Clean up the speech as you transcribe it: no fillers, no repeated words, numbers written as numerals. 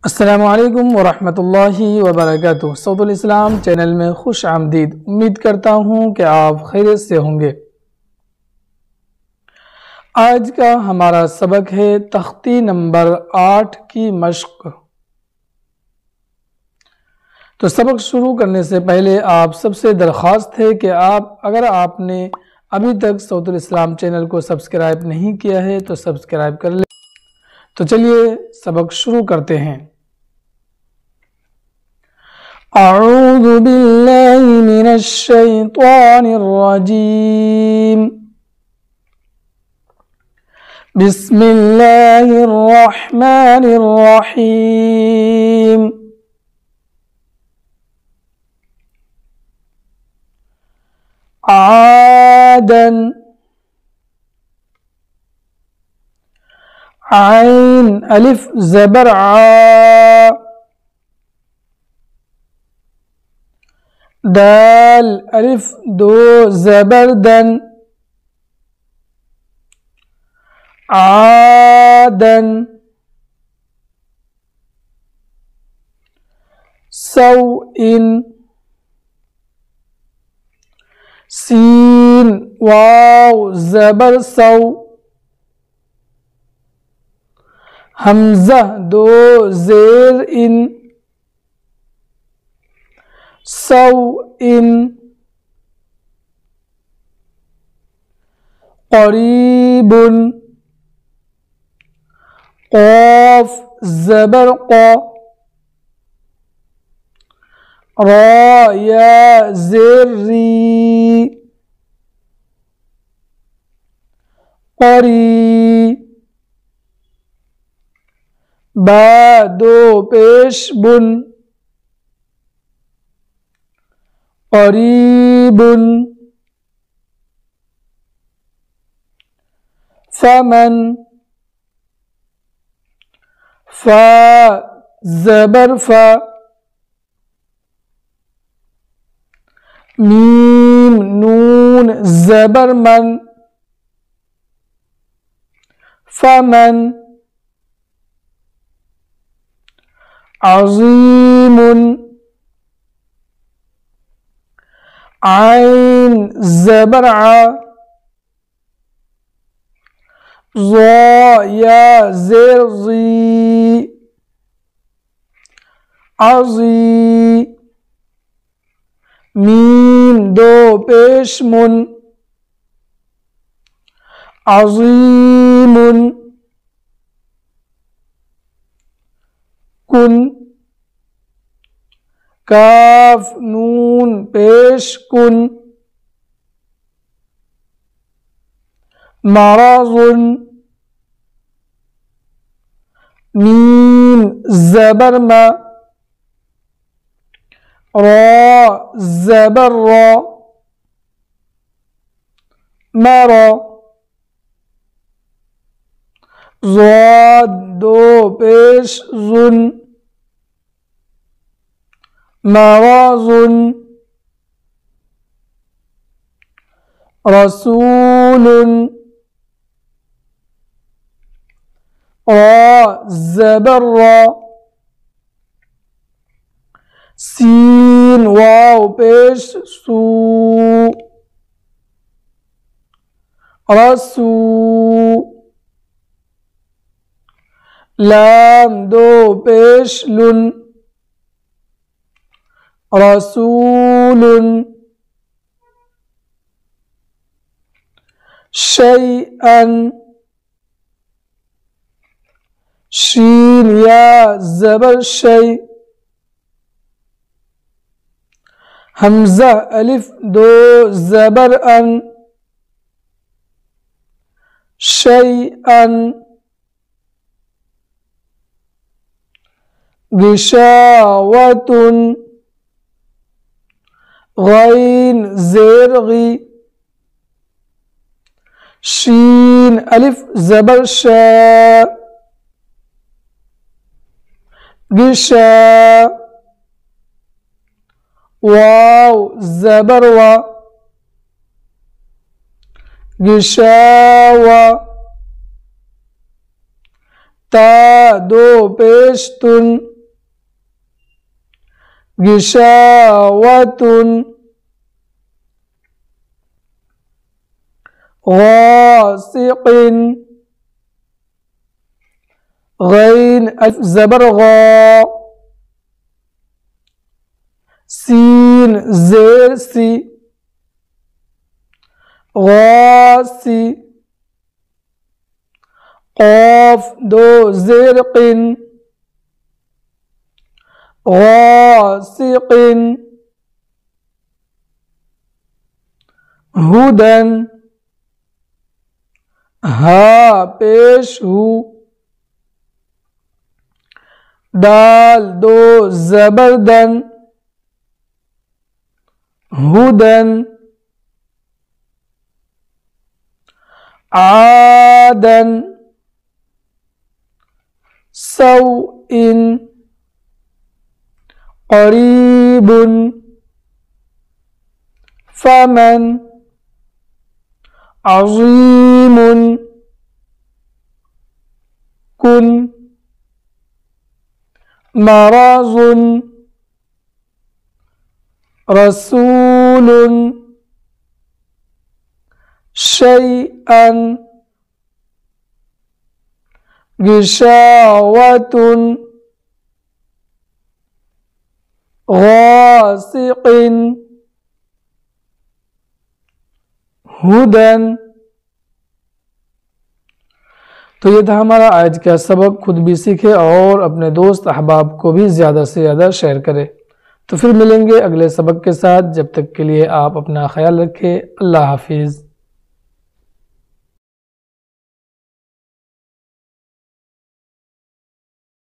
السلام علیکم ورحمۃ اللہ وبرکاتہ۔ صوت الاسلام چینل میں خوش آمدید۔ امید کرتا ہوں کہ آپ خیریت سے ہوں گے۔ آج کا ہمارا سبق ہے تختی نمبر 8 کی مشق۔ تو سبق شروع کرنے سے پہلے آپ سب سے درخواست ہے کہ اگر آپ نے ابھی تک صوت الاسلام چینل کو سبسکرائب نہیں کیا ہے تو سبسکرائب کر لیں۔ تو چلیے سبق شروع کرتے ہیں۔ اعوذ باللہ من الشیطان الرجیم، بسم اللہ الرحمن الرحیم۔ عادن، عین الف زبر ع، دال الف دو زبر دن، عادن، سوء، سین واو زبر سو، حمزہ دو زیر ان، سوء، قریب، قاف زبر قا، را یا زیر ری، قری، با دو پیش بن، قریب، فمن، فا زبر فا، میم نون زبر من، فمن، عظیم، عین زبر ع، ضا یا زیر ضی، عظی، میم دو پیش من، عظیم، کن، کاف نون پیش کن، مرض، میم زبر ما، را زبر را، مرا، ضاد دو پیش ظن، مرض، رسول، را زبر را، سین واو پیش سو، رسو، لام دو پیش لن، رسول، شیئا، شین یا زبر شی، حمزہ الف دو زبر ان، شیئا، غشاوۃ، غین زیر غی، شین الف زبر شا، غشا، واو زبر وا، غشاوہ، تا دو پیش تن، غشاوة غاسق غین الف زبر غا سین زیر سی غاسی قاف دو زیر قن غاسق ہدن ہا پیش ہو دال دو زبردن ہدن عادن سوء قریب فمن عظیم کن مرض رسول شیئا غشاوة غاسق ہدن۔ تو یہ تھا ہمارا آج کا سبق۔ خود بھی سیکھے اور اپنے دوست احباب کو بھی زیادہ سے زیادہ شیئر کرے۔ تو پھر ملیں گے اگلے سبق کے ساتھ، جب تک کے لیے آپ اپنا خیال رکھیں۔ اللہ حافظ۔